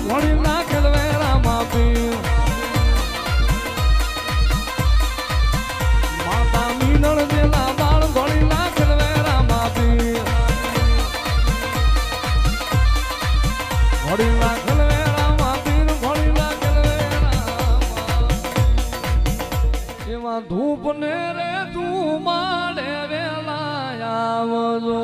ભણી નાખેલ વેરામાં પીર માતા મીનળ દેલા બાળ ભણી નાખેલ વેરામાં પીર ભણી નાખેલ વેરામાં પીર ભણી નાખેલ વેરામાં એમાં ધૂપ ને રે તું માડે વેલા આવજો